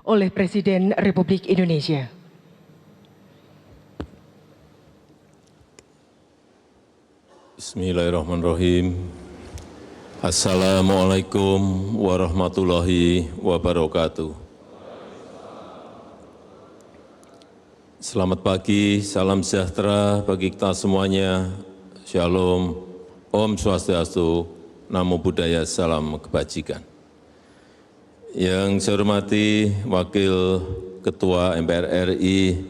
oleh Presiden Republik Indonesia. Bismillahirrahmanirrahim. Assalamualaikum warahmatullahi wabarakatuh. Selamat pagi, salam sejahtera bagi kita semuanya. Shalom, Om Swastiastu, Namo Buddhaya, salam kebajikan. Yang saya hormati Wakil Ketua MPR RI,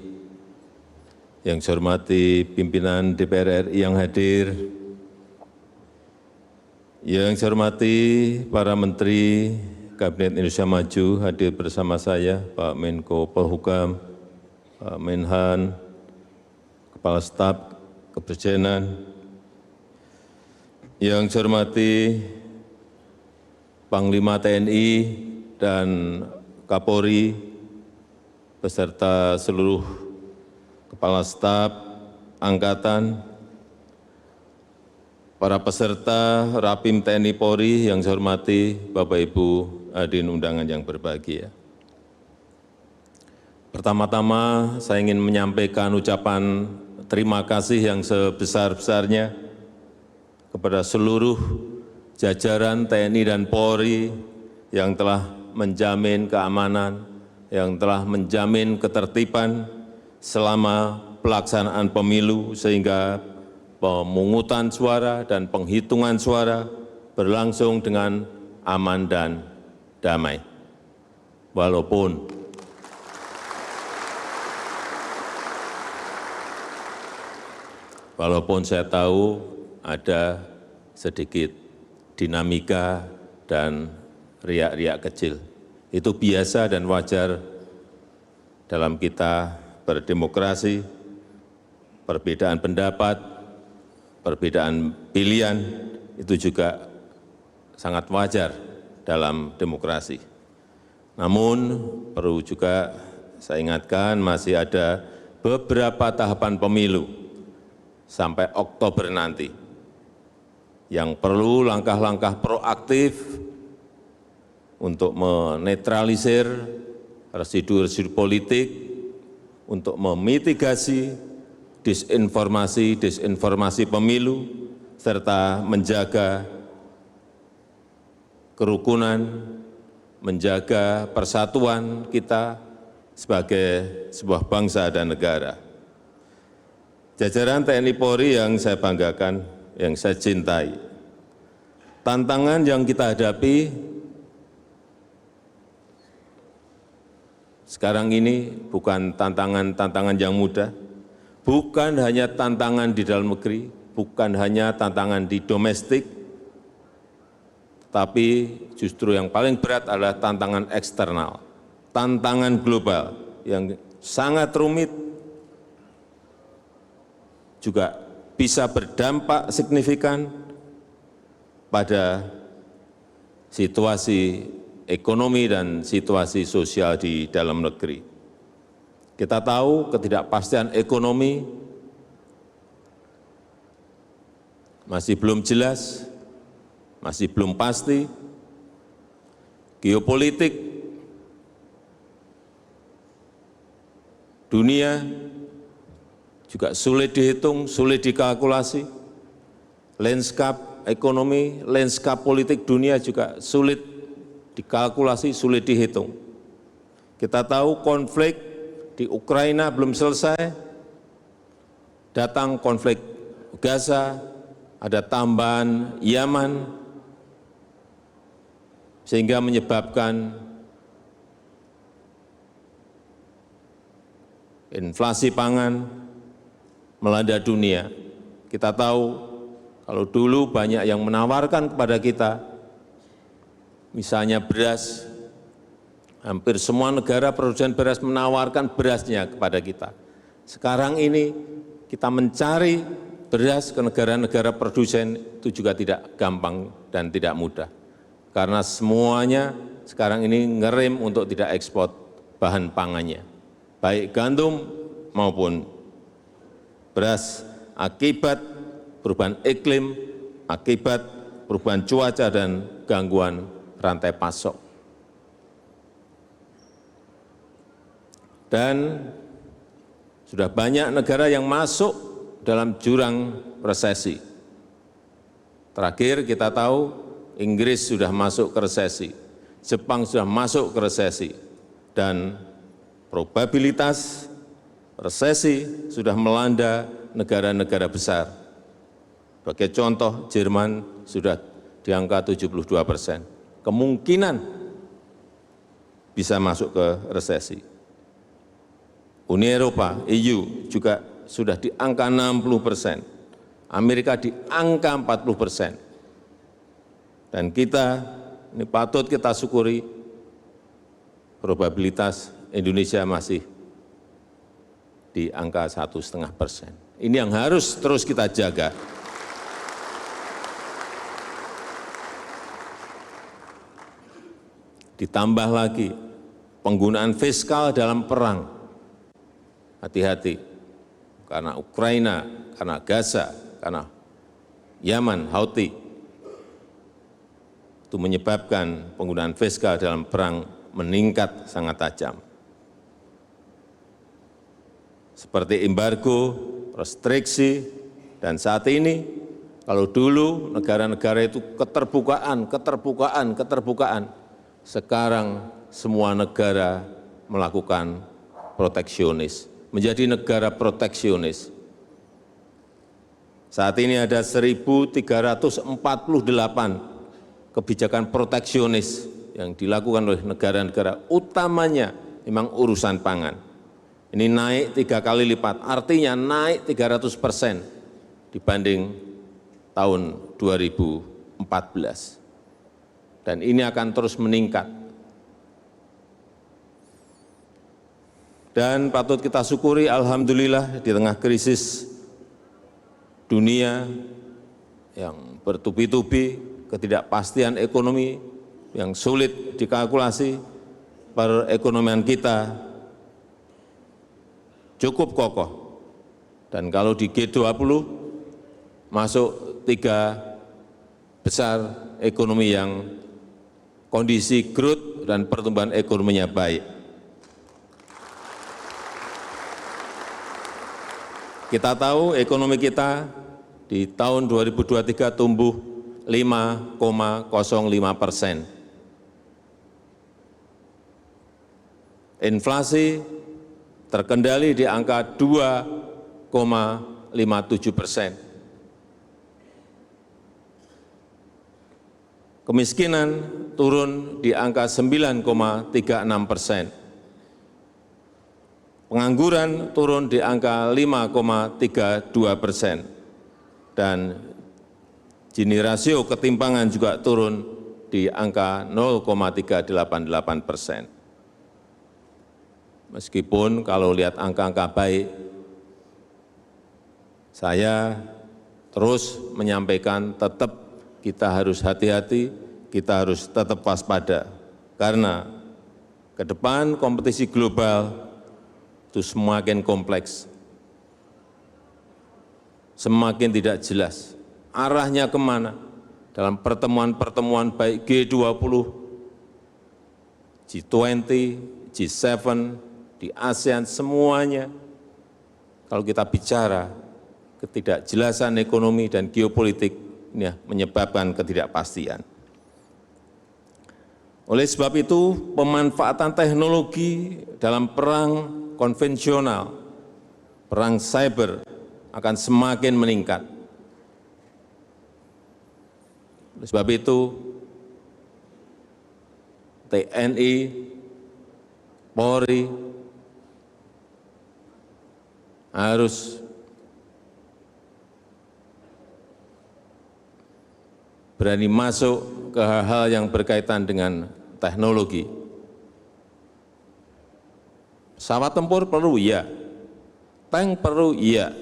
yang saya hormati pimpinan DPR RI yang hadir, yang saya hormati para Menteri Kabinet Indonesia Maju hadir bersama saya, Pak Menko Polhukam, Pak Menhan, Kepala Staf Kepresidenan, yang saya hormati Panglima TNI dan Kapolri, beserta seluruh Kepala Staf Angkatan, para peserta Rapim TNI Polri yang saya hormati, Bapak Ibu hadirin undangan yang berbahagia. Pertama-tama saya ingin menyampaikan ucapan terima kasih yang sebesar-besarnya kepada seluruh jajaran TNI dan Polri yang telah menjamin keamanan, yang telah menjamin ketertiban selama pelaksanaan pemilu sehingga pemungutan suara dan penghitungan suara berlangsung dengan aman dan damai. Walaupun saya tahu ada sedikit dinamika dan riak-riak kecil. Itu biasa dan wajar dalam kita berdemokrasi, perbedaan pendapat, perbedaan pilihan, itu juga sangat wajar dalam demokrasi. Namun perlu juga saya ingatkan masih ada beberapa tahapan pemilu sampai Oktober nanti yang perlu langkah-langkah proaktif untuk menetralisir residu-residu politik, untuk memitigasi disinformasi pemilu, serta menjaga kerukunan, menjaga persatuan kita sebagai sebuah bangsa dan negara. Jajaran TNI Polri yang saya banggakan, yang saya cintai, tantangan yang kita hadapi sekarang ini bukan tantangan yang mudah, bukan hanya tantangan di dalam negeri, bukan hanya tantangan di domestik, tapi justru yang paling berat adalah tantangan eksternal, tantangan global yang sangat rumit, juga bisa berdampak signifikan pada situasi ekonomi dan situasi sosial di dalam negeri. Kita tahu ketidakpastian ekonomi masih belum jelas, masih belum pasti. Geopolitik dunia juga sulit dihitung, sulit dikalkulasi. Landscape ekonomi, landscape politik dunia juga sulit dikalkulasi, sulit dihitung. Kita tahu konflik di Ukraina belum selesai, datang konflik Gaza, ada tambahan Yaman, sehingga menyebabkan inflasi pangan melanda dunia. Kita tahu kalau dulu banyak yang menawarkan kepada kita, misalnya beras, hampir semua negara produsen beras menawarkan berasnya kepada kita. Sekarang ini kita mencari beras ke negara-negara produsen itu juga tidak gampang dan tidak mudah. Karena semuanya sekarang ini ngerem untuk tidak ekspor bahan pangannya, baik gandum maupun beras, akibat perubahan iklim, akibat perubahan cuaca dan gangguan rantai pasok. Dan sudah banyak negara yang masuk dalam jurang resesi. Terakhir kita tahu Inggris sudah masuk ke resesi, Jepang sudah masuk ke resesi, dan probabilitas resesi sudah melanda negara-negara besar. Sebagai contoh, Jerman sudah di angka 72%. Kemungkinan bisa masuk ke resesi. Uni Eropa, EU juga sudah di angka 60%, Amerika di angka 40%. Dan kita, ini patut kita syukuri, probabilitas Indonesia masih di angka 1,5%. Ini yang harus terus kita jaga. Ditambah lagi penggunaan fiskal dalam perang. Hati-hati, karena Ukraina, karena Gaza, karena Yaman, Houthi, itu menyebabkan penggunaan fiskal dalam perang meningkat sangat tajam. Seperti embargo, restriksi, dan saat ini, kalau dulu negara-negara itu keterbukaan, sekarang semua negara melakukan proteksionis, menjadi negara proteksionis. Saat ini ada 1.348 kebijakan proteksionis yang dilakukan oleh negara-negara, utamanya memang urusan pangan. Ini naik 3 kali lipat, artinya naik 300% dibanding tahun 2014. Dan ini akan terus meningkat. Dan patut kita syukuri, alhamdulillah, di tengah krisis dunia yang bertubi-tubi, ketidakpastian ekonomi yang sulit dikalkulasi, perekonomian kita cukup kokoh. Dan kalau di G20 masuk 3 besar ekonomi yang kondisi growth dan pertumbuhan ekonominya baik. Kita tahu ekonomi kita di tahun 2023 tumbuh 5,05%. Inflasi terkendali di angka 2,57%. Kemiskinan turun di angka 9,36%. Pengangguran turun di angka 5,32%. Dan Gini rasio ketimpangan juga turun di angka 0,388%. Meskipun kalau lihat angka-angka baik, saya terus menyampaikan tetap kita harus hati-hati, kita harus tetap waspada. Karena ke depan kompetisi global itu semakin kompleks, semakin tidak jelas arahnya kemana dalam pertemuan-pertemuan baik G20, G20, G7, di ASEAN, semuanya. Kalau kita bicara ketidakjelasan ekonomi dan geopolitik, ini menyebabkan ketidakpastian. Oleh sebab itu, pemanfaatan teknologi dalam perang konvensional, perang cyber akan semakin meningkat. Oleh sebab itu, TNI, Polri harus berani masuk ke hal-hal yang berkaitan dengan teknologi. Pesawat tempur perlu, iya. Tank perlu, iya.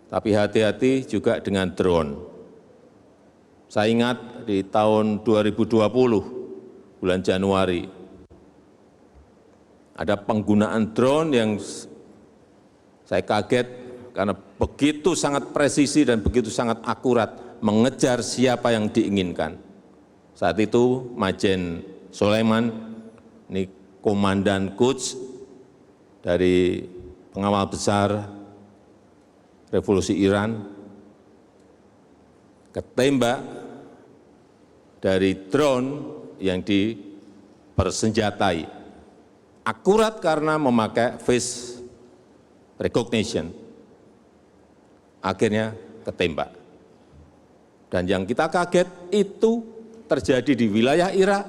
Tapi hati-hati juga dengan drone. Saya ingat di tahun 2020, bulan Januari, ada penggunaan drone yang saya kaget karena begitu sangat presisi dan begitu sangat akurat mengejar siapa yang diinginkan. Saat itu Majen Sulaiman, ini Komandan Quds dari pengawal besar revolusi Iran, ketembak dari drone yang dipersenjatai, akurat karena memakai face recognition, akhirnya ketembak. Dan yang kita kaget itu terjadi di wilayah Irak,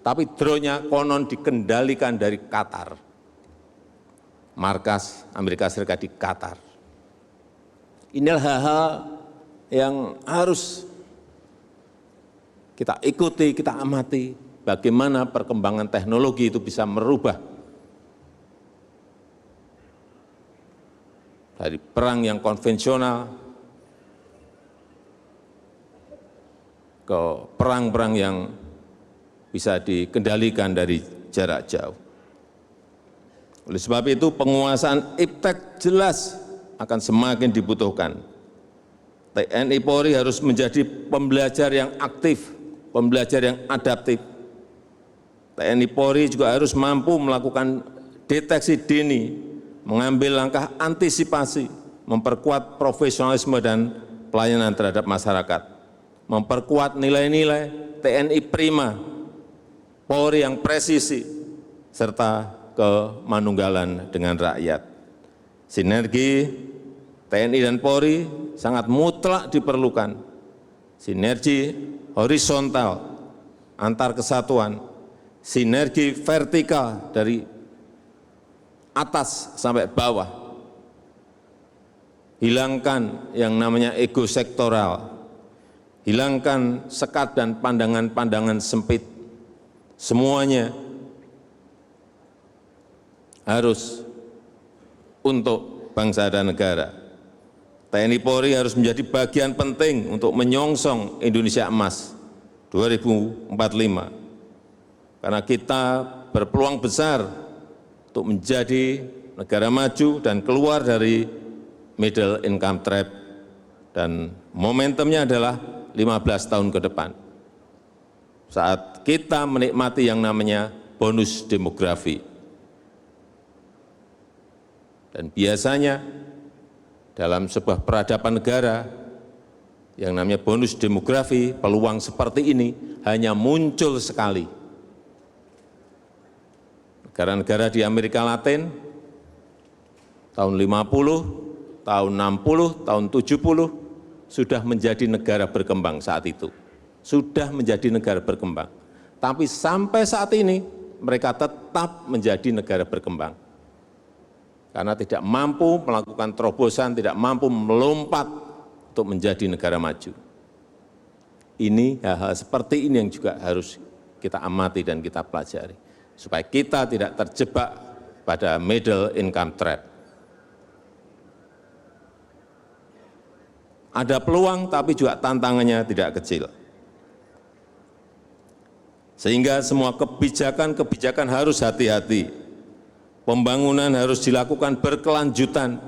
tapi drone-nya konon dikendalikan dari Qatar, markas Amerika Serikat di Qatar. Inilah hal-hal yang harus kita ikuti, kita amati, bagaimana perkembangan teknologi itu bisa merubah dari perang yang konvensional ke perang-perang yang bisa dikendalikan dari jarak jauh. Oleh sebab itu, penguasaan iptek jelas akan semakin dibutuhkan. TNI Polri harus menjadi pembelajar yang aktif, pembelajar yang adaptif. TNI Polri juga harus mampu melakukan deteksi dini, mengambil langkah antisipasi, memperkuat profesionalisme dan pelayanan terhadap masyarakat, memperkuat nilai-nilai TNI prima, Polri yang presisi, serta kemanunggalan dengan rakyat. Sinergi TNI dan Polri sangat mutlak diperlukan. Sinergi horizontal antar kesatuan, sinergi vertikal dari atas sampai bawah. Hilangkan yang namanya ego sektoral, hilangkan sekat dan pandangan-pandangan sempit. Semuanya harus untuk bangsa dan negara. TNI Polri harus menjadi bagian penting untuk menyongsong Indonesia Emas 2045. Karena kita berpeluang besar untuk menjadi negara maju dan keluar dari middle income trap, dan momentumnya adalah 15 tahun ke depan. Saat kita menikmati yang namanya bonus demografi. Dan biasanya dalam sebuah peradaban negara yang namanya bonus demografi, peluang seperti ini hanya muncul sekali. Negara-negara di Amerika Latin tahun 50, tahun 60, tahun 70 sudah menjadi negara berkembang saat itu. Sudah menjadi negara berkembang. Tapi sampai saat ini mereka tetap menjadi negara berkembang. Karena tidak mampu melakukan terobosan, tidak mampu melompat untuk menjadi negara maju. Ini hal-hal seperti ini yang juga harus kita amati dan kita pelajari, supaya kita tidak terjebak pada middle income trap. Ada peluang tapi juga tantangannya tidak kecil. Sehingga semua kebijakan-kebijakan harus hati-hati. Pembangunan harus dilakukan berkelanjutan,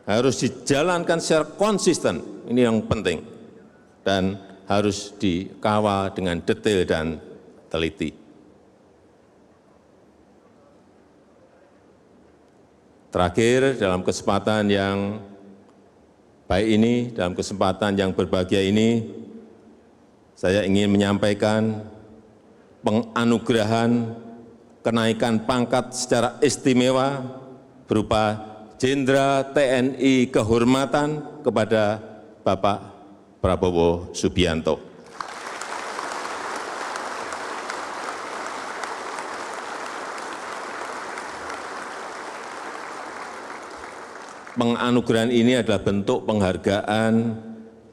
harus dijalankan secara konsisten, ini yang penting, dan harus dikawal dengan detail dan teliti. Terakhir, dalam kesempatan yang baik ini, dalam kesempatan yang berbahagia ini, saya ingin menyampaikan penganugerahan kenaikan pangkat secara istimewa berupa Jenderal TNI Kehormatan kepada Bapak Prabowo Subianto. Penganugerahan ini adalah bentuk penghargaan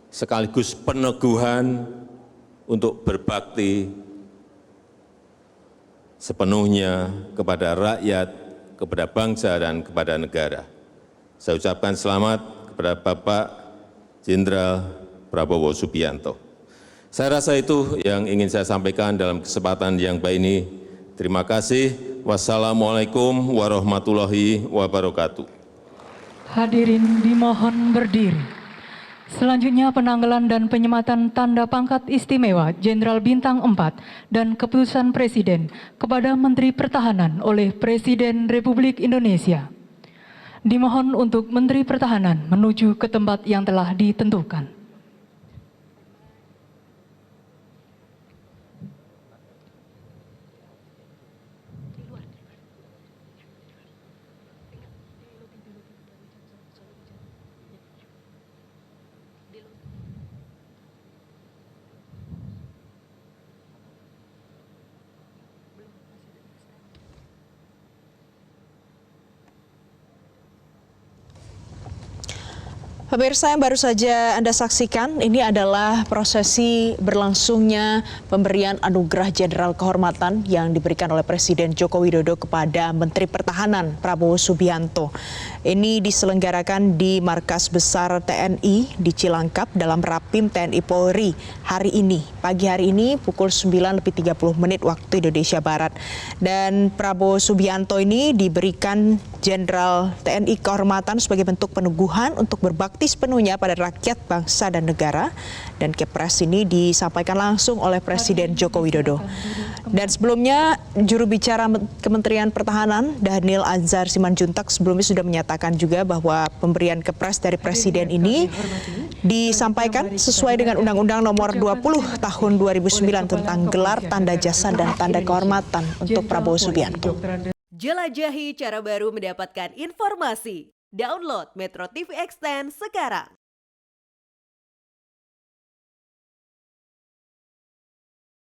sekaligus peneguhan untuk berbakti sepenuhnya kepada rakyat, kepada bangsa, dan kepada negara. Saya ucapkan selamat kepada Bapak Jenderal Prabowo Subianto. Saya rasa itu yang ingin saya sampaikan dalam kesempatan yang baik ini. Terima kasih. Wassalamualaikum warahmatullahi wabarakatuh. Hadirin dimohon berdiri. Selanjutnya penanggalan dan penyematan tanda pangkat istimewa Jenderal Bintang 4 dan keputusan Presiden kepada Menteri Pertahanan oleh Presiden Republik Indonesia. Dimohon untuk Menteri Pertahanan menuju ke tempat yang telah ditentukan. Pemirsa yang baru saja Anda saksikan, ini adalah prosesi berlangsungnya pemberian anugerah Jenderal Kehormatan yang diberikan oleh Presiden Joko Widodo kepada Menteri Pertahanan Prabowo Subianto. Ini diselenggarakan di Markas Besar TNI di Cilangkap dalam Rapim TNI Polri hari ini. Pagi hari ini pukul 9.30 waktu Indonesia Barat. Dan Prabowo Subianto ini diberikan Jenderal TNI Kehormatan sebagai bentuk peneguhan untuk berbakti sepenuhnya pada rakyat, bangsa, dan negara. Dan Kepres ini disampaikan langsung oleh Presiden Joko Widodo. Dan sebelumnya, juru bicara Kementerian Pertahanan, Dhanil Anzar Simanjuntak, sebelumnya sudah menyatakan juga bahwa pemberian Kepres dari Presiden ini disampaikan sesuai dengan Undang-Undang Nomor 20 Tahun 2009 tentang gelar, tanda jasa, dan tanda kehormatan untuk Prabowo Subianto. Jelajahi cara baru mendapatkan informasi. Download Metro TV Extend sekarang.